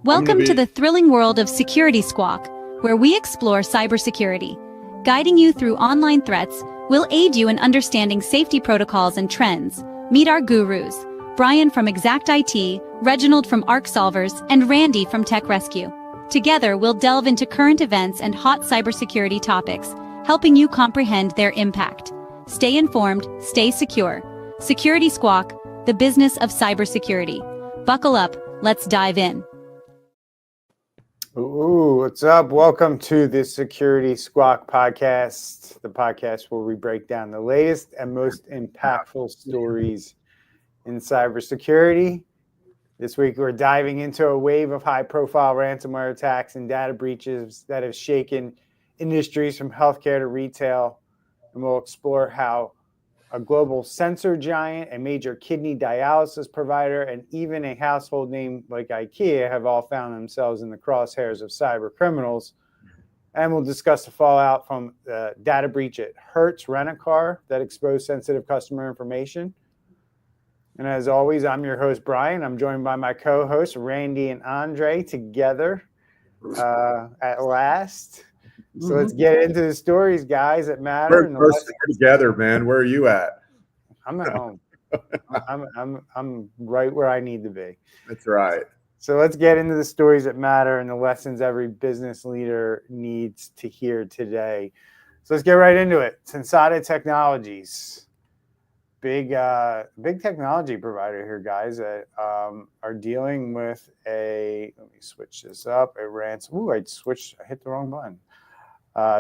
Welcome to the thrilling world of Security Squawk, where we explore cybersecurity. Guiding you through online threats, we'll aid you in understanding safety protocols and trends. Meet our gurus, Bryan from Exact IT, Reginald from Arc Solvers, and Randy from Tech Rescue. Together, we'll delve into current events and hot cybersecurity topics, helping you comprehend their impact. Stay informed, stay secure. Security Squawk, the business of cybersecurity. Buckle up, let's dive in. Ooh, what's up? Welcome to the Security Squawk podcast, the podcast where we break down the latest and most impactful stories in cybersecurity. This week, we're diving into a wave of high-profile ransomware attacks and data breaches that have shaken industries from healthcare to retail, and we'll explore how a global sensor giant, a major kidney dialysis provider, and even a household name like IKEA have all found themselves in the crosshairs of cyber criminals. And we'll discuss the fallout from the data breach at Hertz Rent-A-Car that exposed sensitive customer information. And as always, I'm your host, Bryan. I'm joined by my co-hosts, Randy and Andre, together at last. So let's get into the stories, guys, that matter. We're together, man. Where are you at? I'm at home. I'm right where I need to be. That's right. So let's get into the stories that matter and the lessons every business leader needs to hear today. So let's get right into it. Sensata Technologies, big technology provider here, guys, that are dealing with a. Let me switch this up. A ransom. Ooh, I hit the wrong button.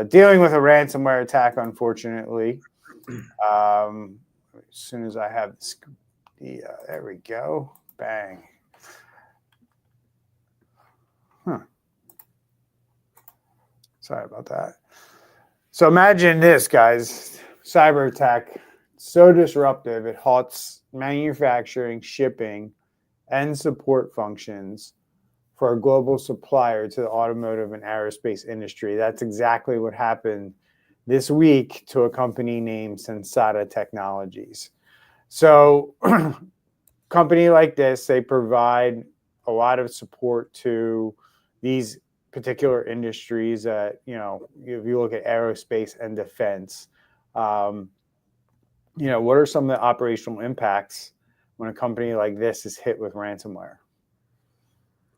Dealing with a ransomware attack, unfortunately. As soon as I have there we go. Bang. Sorry about that. So imagine this, guys. Cyber attack, so disruptive, it halts manufacturing, shipping, and support functions for a global supplier to the automotive and aerospace industry. That's exactly what happened this week to a company named Sensata Technologies. So company like this, they provide a lot of support to these particular industries that, if you look at aerospace and defense, what are some of the operational impacts when a company like this is hit with ransomware?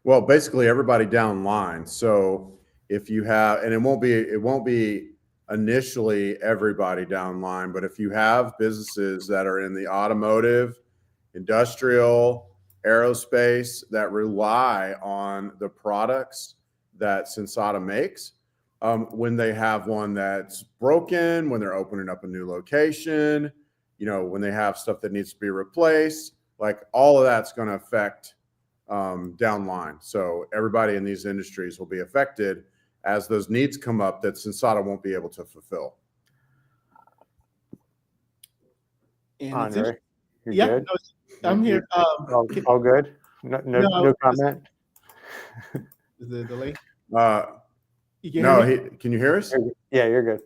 Well, basically everybody downline. So if you have, and it won't be initially everybody downline, but if you have businesses that are in the automotive, industrial, aerospace that rely on the products that Sensata makes, when they have one that's broken, when they're opening up a new location, when they have stuff that needs to be replaced, like all of that's going to affect downline. So everybody in these industries will be affected as those needs come up that Sensata won't be able to fulfill. Andre, you're good? No, I'm here. All good? No comment? Is the delay? Can you hear us? Yeah, you're good.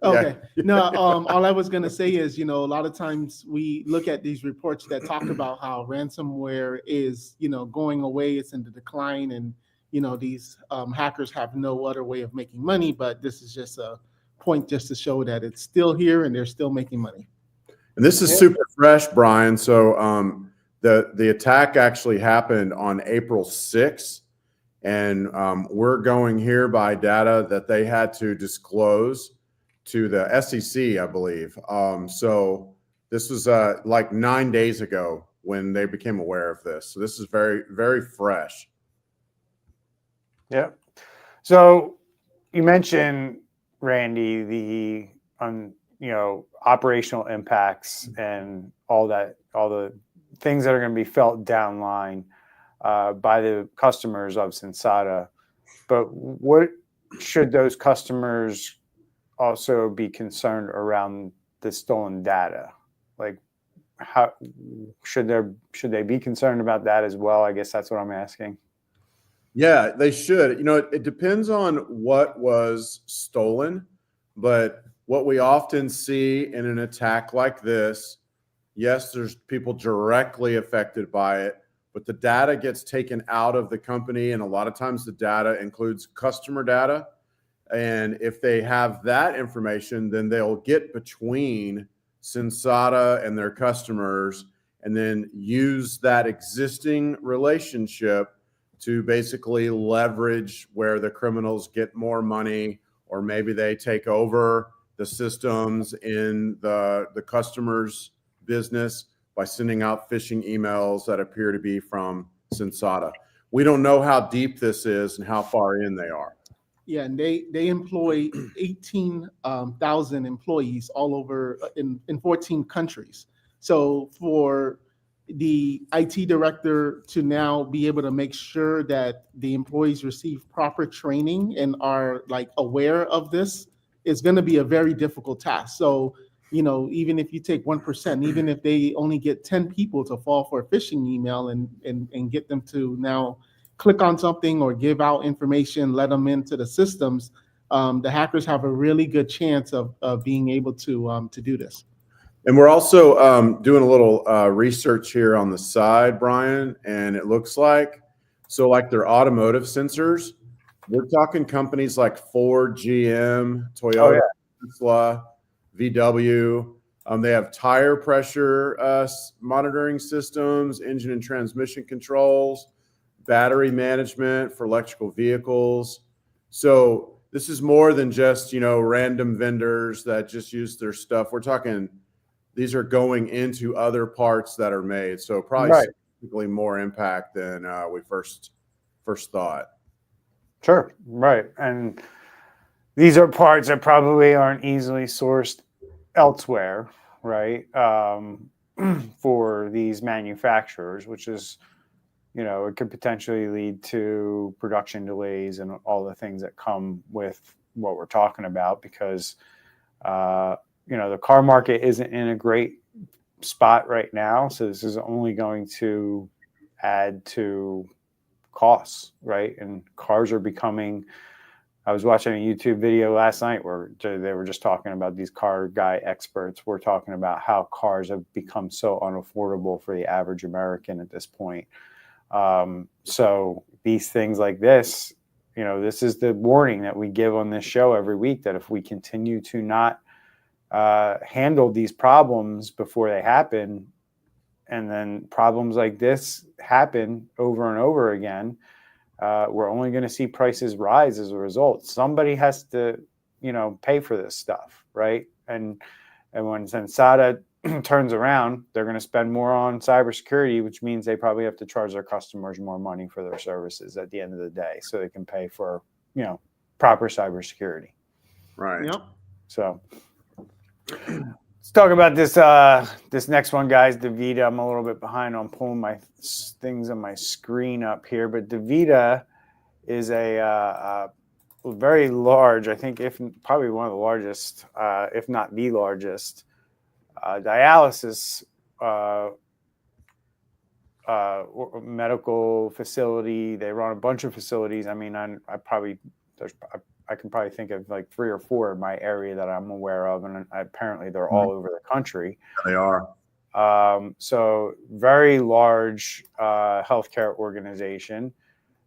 Okay. Yeah. No, all I was going to say is, a lot of times we look at these reports that talk about how ransomware is, going away, it's in the decline, and, these hackers have no other way of making money, but this is just a point just to show that it's still here and they're still making money. And this is super fresh, Bryan. So the attack actually happened on April 6th, and we're going here by data that they had to disclose to the SEC, I believe. So this was like 9 days ago when they became aware of this. So this is very, very fresh. Yeah. So you mentioned, Randy, the operational impacts and all the things that are going to be felt downline by the customers of Sensata. But what should those customers also be concerned around the stolen data? Like, how should they be concerned about that as well? I guess that's what I'm asking. Yeah, they should. It depends on what was stolen, but what we often see in an attack like this, yes, there's people directly affected by it, but the data gets taken out of the company. And a lot of times the data includes customer data. And if they have that information, then they'll get between Sensata and their customers and then use that existing relationship to basically leverage where the criminals get more money, or maybe they take over the systems in the customer's business by sending out phishing emails that appear to be from Sensata. We don't know how deep this is and how far in they are. Yeah, and they employ 18,000 employees all over in 14 countries. So for the IT director to now be able to make sure that the employees receive proper training and are like aware of this is going to be a very difficult task. So, you know, even if you take 1%, even if they only get 10 people to fall for a phishing email and get them to now click on something or give out information, let them into the systems, the hackers have a really good chance of being able to do this. And we're also doing a little research here on the side, Bryan, and it looks like, so like their automotive sensors, we're talking companies like Ford, GM, Toyota, Tesla, VW. They have tire pressure monitoring systems, engine and transmission controls, battery management for electrical vehicles. So this is more than just, you know, random vendors that just use their stuff. We're talking, these are going into other parts that are made. So probably significantly more impact than we first thought. Sure, right. And these are parts that probably aren't easily sourced elsewhere, right? For these manufacturers, which is, you know, it could potentially lead to production delays and all the things that come with what we're talking about, because, you know, the car market isn't in a great spot right now. So this is only going to add to costs, right? And cars are becoming, I was watching a YouTube video last night where they were just talking about, these car guy experts were talking about how cars have become so unaffordable for the average American at this point. So these things like this, you know, this is the warning that we give on this show every week, that if we continue to not handle these problems before they happen, and then problems like this happen over and over again, we're only going to see prices rise as a result. Somebody has to, you know, pay for this stuff, right? And when Sensata turns around, they're going to spend more on cybersecurity, which means they probably have to charge their customers more money for their services at the end of the day, so they can pay for, you know, proper cybersecurity. Right. Yep. So let's talk about this this next one, guys. DaVita. I'm a little bit behind on pulling my things on my screen up here, but DaVita is a very large, I think, if probably one of the largest, if not the largest, dialysis medical facility. They run a bunch of facilities. I mean, I can probably think of like 3 or 4 in my area that I'm aware of, and apparently they're all over the country. They are. So very large healthcare organization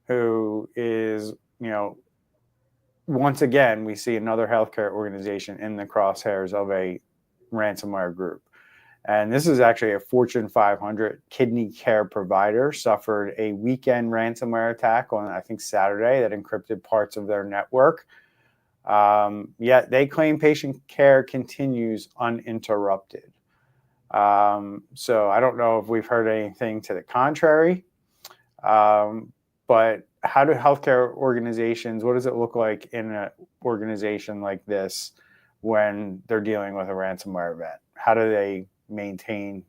who is, you know, once again, we see another healthcare organization in the crosshairs of a ransomware group. And this is actually a Fortune 500 kidney care provider suffered a weekend ransomware attack on, I think, Saturday that encrypted parts of their network. Yet they claim patient care continues uninterrupted. So I don't know if we've heard anything to the contrary. But how do healthcare organizations, what does it look like in an organization like this when they're dealing with a ransomware event? How do they maintain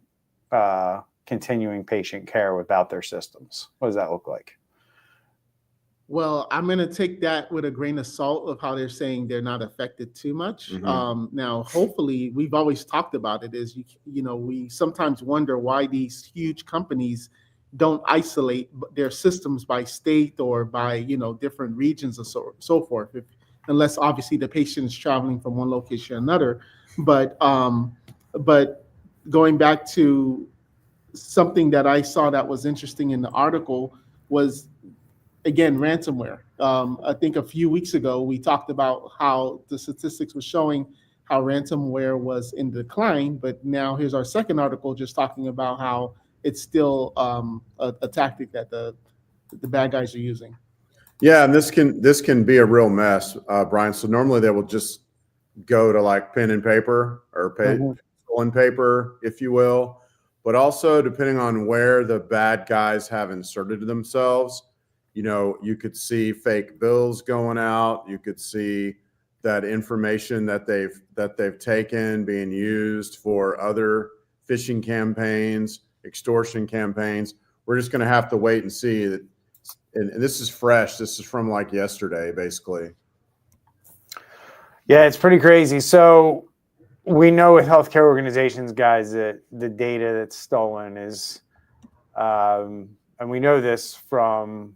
continuing patient care without their systems? What does that look like? Well, I'm going to take that with a grain of salt of how they're saying they're not affected too much. Mm-hmm. Now, hopefully, we've always talked about it, is, you know, we sometimes wonder why these huge companies don't isolate their systems by state or by, you know, different regions and so forth, unless obviously the patient is traveling from one location to another. But going back to something that I saw that was interesting in the article was, again, ransomware. I think a few weeks ago, we talked about how the statistics were showing how ransomware was in decline, but now here's our second article just talking about how it's still a tactic that the bad guys are using. Yeah, and this can be a real mess, Bryan. So normally they will just go to like pen and paper or pencil and paper, if you will. But also, depending on where the bad guys have inserted themselves, you could see fake bills going out. You could see that information that they've taken being used for other phishing campaigns, extortion campaigns. We're just going to have to wait and see that. And this is fresh. This is from like yesterday, basically. Yeah, it's pretty crazy. So we know with healthcare organizations, guys, that the data that's stolen is, and we know this from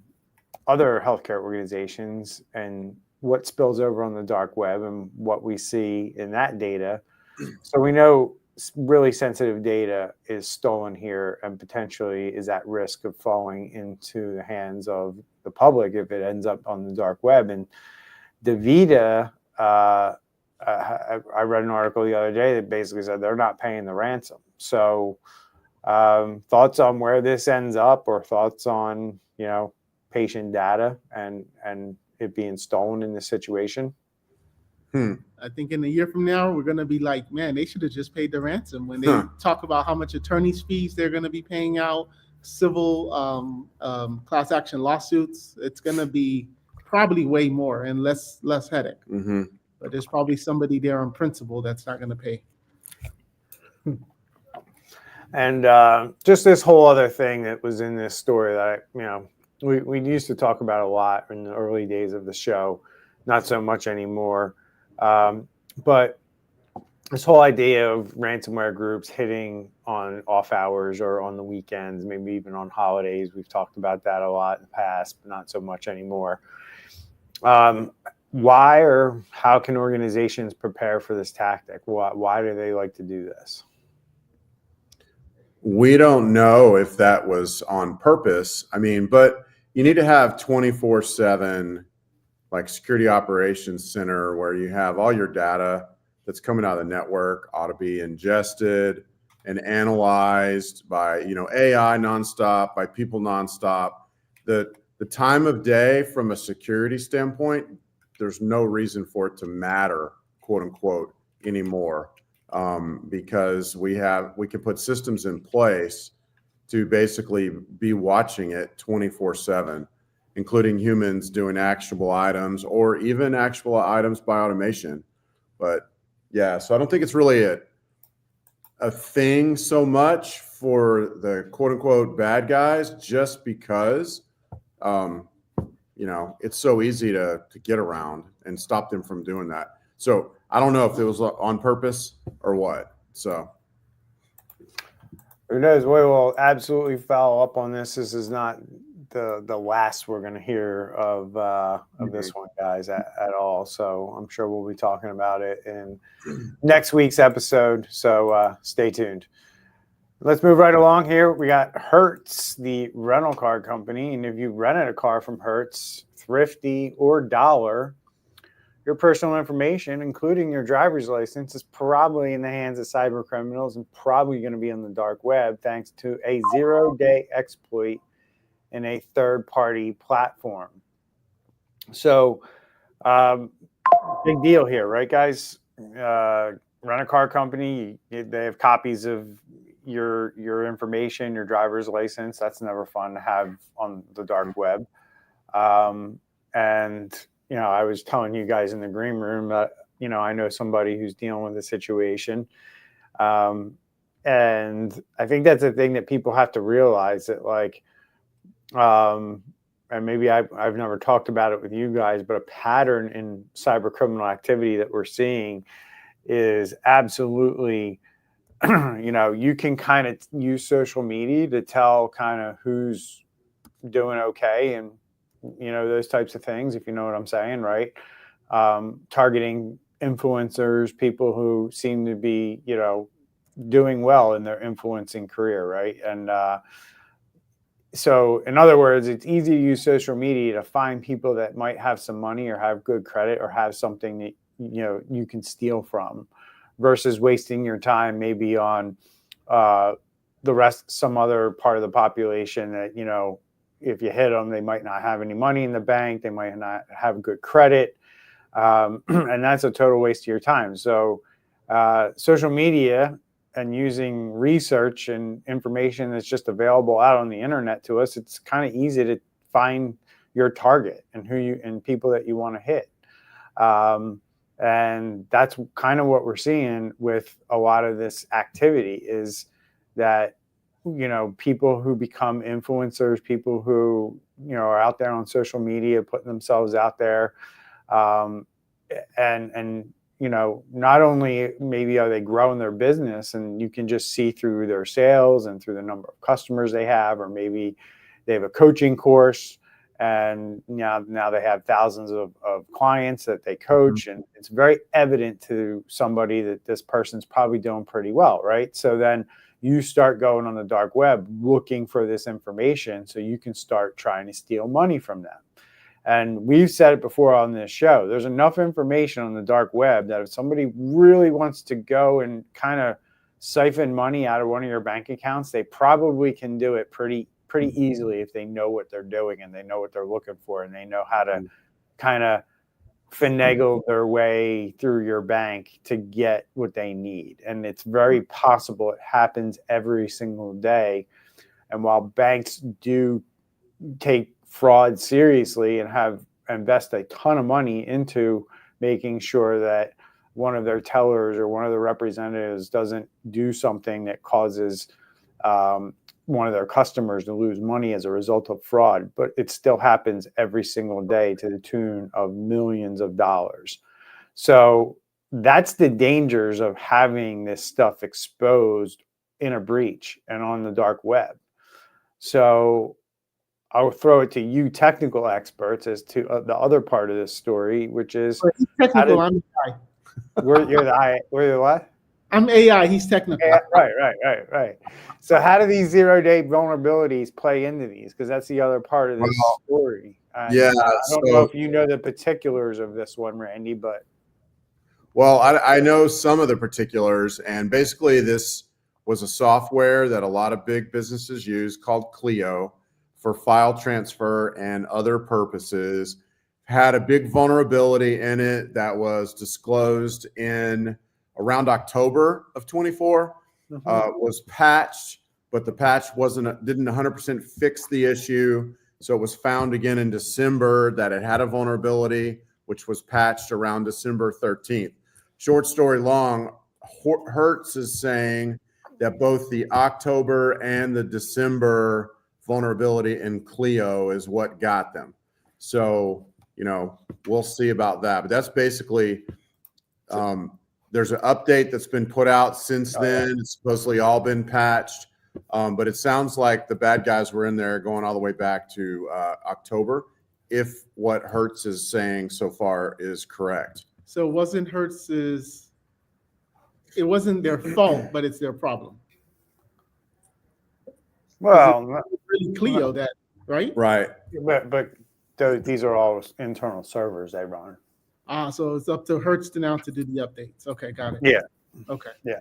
other healthcare organizations and what spills over on the dark web and what we see in that data. So we know really sensitive data is stolen here and potentially is at risk of falling into the hands of the public if it ends up on the dark web. And DaVita, I read an article the other day that basically said they're not paying the ransom. So thoughts on where this ends up, or thoughts on, patient data and it being stolen in this situation? I think in a year from now, we're going to be like, man, they should have just paid the ransom. When they talk about how much attorney's fees they're going to be paying out, civil class action lawsuits, it's going to be probably way more and less headache. But there's probably somebody there on principle that's not going to pay. And just this whole other thing that was in this story that, we used to talk about a lot in the early days of the show, not so much anymore. But this whole idea of ransomware groups hitting on off hours or on the weekends, maybe even on holidays. We've talked about that a lot in the past, but not so much anymore. Why or how can organizations prepare for this tactic? Why do they like to do this? We don't know if that was on purpose. But you need to have 24/7 like security operations center where you have all your data that's coming out of the network ought to be ingested and analyzed by, AI nonstop, by people nonstop. The time of day from a security standpoint, there's no reason for it to matter, quote unquote, anymore. Because we can put systems in place to basically be watching it 24/7, including humans doing actionable items or even actionable items by automation. But yeah, so I don't think it's really a thing so much for the quote unquote bad guys, just because, it's so easy to get around and stop them from doing that. So I don't know if it was on purpose or what. So who knows? We will absolutely follow up on this. This is not the last we're going to hear of this one, guys, at all. So I'm sure we'll be talking about it in next week's episode. So stay tuned. Let's move right along here. We got Hertz, the rental car company. And if you rented a car from Hertz, Thrifty or Dollar, your personal information, including your driver's license, is probably in the hands of cyber criminals and probably going to be on the dark web thanks to a 0-day exploit in a third-party platform. So, big deal here, right, guys? Rent a car company, they have copies of your information, your driver's license. That's never fun to have on the dark web. And I was telling you guys in the green room that, I know somebody who's dealing with a situation. And I think that's the thing that people have to realize, that and maybe I've never talked about it with you guys, but a pattern in cyber criminal activity that we're seeing is absolutely, you can kind of use social media to tell kind of who's doing okay and, those types of things, if you know what I'm saying, right? Targeting influencers, people who seem to be, doing well in their influencing career, right? And so in other words, it's easy to use social media to find people that might have some money or have good credit or have something that you can steal from, versus wasting your time maybe on some other part of the population that, if you hit them, they might not have any money in the bank, they might not have good credit, and that's a total waste of your time. So social media and using research and information that's just available out on the internet to us, it's kind of easy to find your target and people that you want to hit. And that's kind of what we're seeing with a lot of this activity, is that, people who become influencers, people who, are out there on social media, putting themselves out there, and not only maybe are they growing their business and you can just see through their sales and through the number of customers they have, or maybe they have a coaching course and now they have thousands of clients that they coach, and it's very evident to somebody that this person's probably doing pretty well, right? So then you start going on the dark web looking for this information so you can start trying to steal money from them. And we've said it before on this show, there's enough information on the dark web that if somebody really wants to go and kind of siphon money out of one of your bank accounts, they probably can do it pretty easily if they know what they're doing and they know what they're looking for and they know how to kind of finagle their way through your bank to get what they need. And it's very possible. It happens every single day. And while banks do take fraud seriously and have invest a ton of money into making sure that one of their tellers or one of the representatives doesn't do something that causes one of their customers to lose money as a result of fraud, but it still happens every single day to the tune of millions of dollars. So that's the dangers of having this stuff exposed in a breach and on the dark web. So I'll throw it to you technical experts as to the other part of this story, which is technical. I'm AI. We're the what? I'm AI. He's technical. Yeah, right. So how do these zero-day vulnerabilities play into these? Because that's the other part of this story. I don't know if you know the particulars of this one, Randy, but. Well, I know some of the particulars, and basically this was a software that a lot of big businesses use called Clio for file transfer and other purposes. Had a big vulnerability in it that was disclosed in around October of 24, was patched, but the patch didn't 100% fix the issue. So it was found again in December that it had a vulnerability, which was patched around December 13th. Short story long, Hertz is saying that both the October and the December vulnerability in Clio is what got them. So, we'll see about that. But that's basically, there's an update that's been put out since then. It's supposedly all been patched. But it sounds like the bad guys were in there going all the way back to October, if what Hertz is saying so far is correct. So wasn't Hertz's, it wasn't their fault, but it's their problem. Well, it's really Clio that, right? Right. But these are all internal servers they run. So it's up to Hertz to now to do the updates. Okay, got it. Yeah. Okay. Yeah.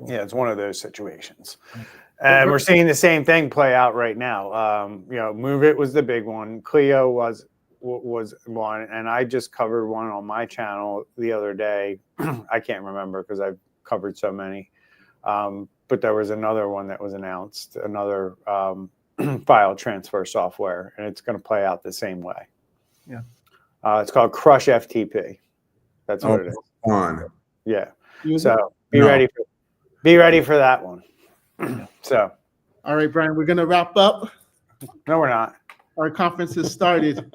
Yeah, it's one of those situations. And we're seeing the same thing play out right now. Move It was the big one. Clio was one, and I just covered one on my channel the other day. I can't remember because I've covered so many. But there was another one that was announced, another file transfer software, and it's going to play out the same way. Yeah. It's called Crush FTP. That's what it is. Fun. Yeah. So be ready for that one. So. All right, Brian, we're going to wrap up. No, we're not. Our conference has started.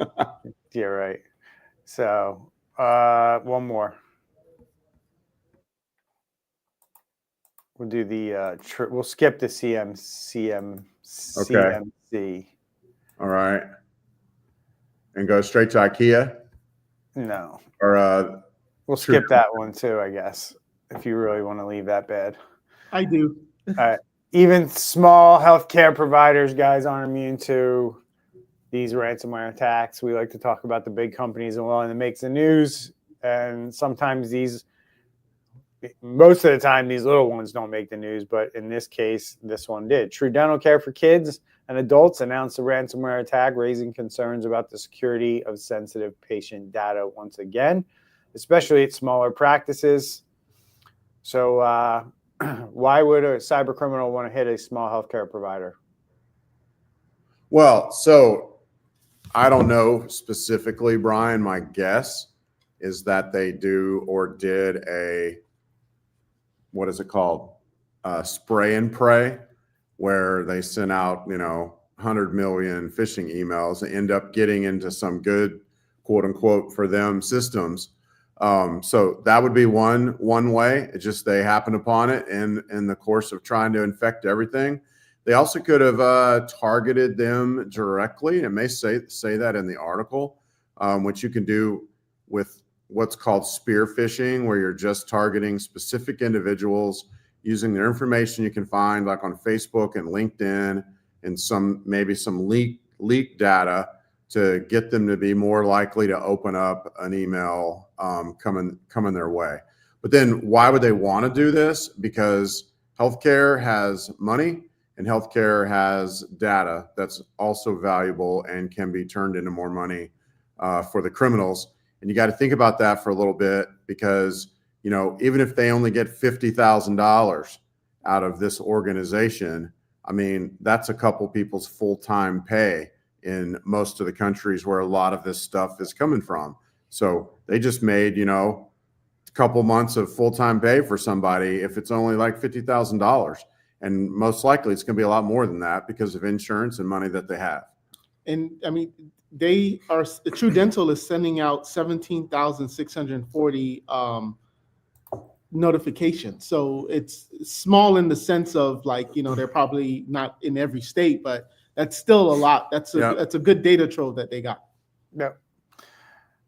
Yeah, right. So one more. We'll do the we'll skip the CMC. All right. And go straight to IKEA? No. Or we'll skip that one too, I guess. if you really want to leave that bad. I do. Even small healthcare providers, guys, aren't immune to these ransomware attacks. We like to talk about the big companies and one that makes the news. And sometimes most of the time, these little ones don't make the news. But in this case, this one did. True Dental Care for Kids and Adults announced a ransomware attack, raising concerns about the security of sensitive patient data once again, especially at smaller practices. So why would a cyber criminal want to hit a small healthcare provider? Well, so I don't know specifically, Brian. My guess is that they do or did what is it called? Spray and pray, where they sent out, 100 million phishing emails and end up getting into some good, quote unquote, for them systems. So that would be one way. It's just they happened upon it in the course of trying to infect everything. They also could have targeted them directly. It may say that in the article, which you can do with what's called spear phishing, where you're just targeting specific individuals using their information you can find like on Facebook and LinkedIn and maybe some leak data to get them to be more likely to open up an email coming their way. But then why would they want to do this? Because healthcare has money and healthcare has data that's also valuable and can be turned into more money for the criminals. And you got to think about that for a little bit because, even if they only get $50,000 out of this organization, I mean, that's a couple people's full-time pay in most of the countries where a lot of this stuff is coming from. So they just made, a couple months of full-time pay for somebody if it's only like $50,000. And most likely it's going to be a lot more than that because of insurance and money that they have. And I mean, True Dental is sending out 17,640 notifications. So it's small in the sense of they're probably not in every state, but that's still a lot. That's a good data trove that they got. Yep.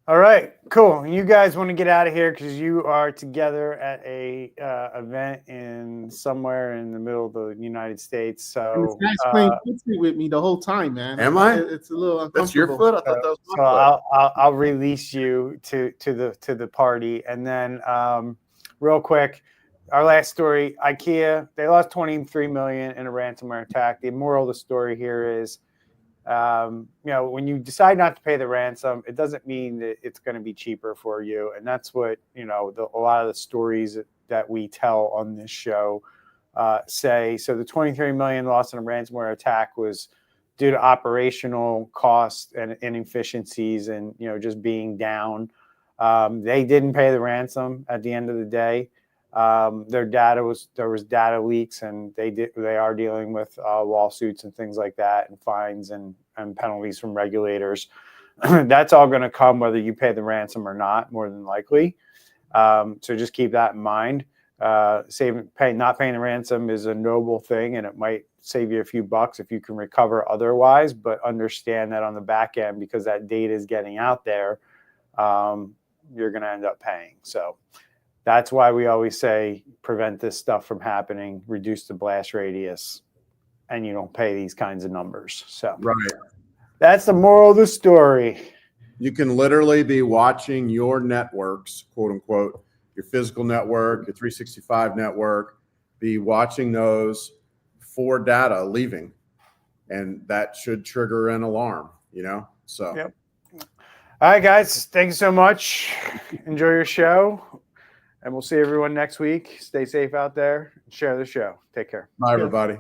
All right, cool. You guys want to get out of here because you are together at a event somewhere in the middle of the United States. So this guy's playing footsie with me the whole time, man. Am I? It's a little uncomfortable. That's your foot. I thought that was my foot. I'll release you to the party, and then real quick, our last story: IKEA. They lost $23 million in a ransomware attack. The moral of the story here is, when you decide not to pay the ransom, it doesn't mean that it's going to be cheaper for you. And that's what, a lot of the stories that we tell on this show say. So the $23 million loss in a ransomware attack was due to operational costs and inefficiencies and, just being down. They didn't pay the ransom at the end of the day. There was data leaks, and they are dealing with lawsuits and things like that, and fines and penalties from regulators. That's all going to come whether you pay the ransom or not, more than likely. So just keep that in mind. Not paying the ransom is a noble thing, and it might save you a few bucks if you can recover otherwise. But understand that on the back end, because that data is getting out there, you're going to end up paying. So that's why we always say prevent this stuff from happening, reduce the blast radius, and you don't pay these kinds of numbers. So right. That's the moral of the story. You can literally be watching your networks, quote unquote, your physical network, your 365 network, be watching those for data leaving. And that should trigger an alarm, So. Yep. All right, guys. Thank you so much. Enjoy your show. And we'll see everyone next week. Stay safe out there. Share the show. Take care. Bye, everybody.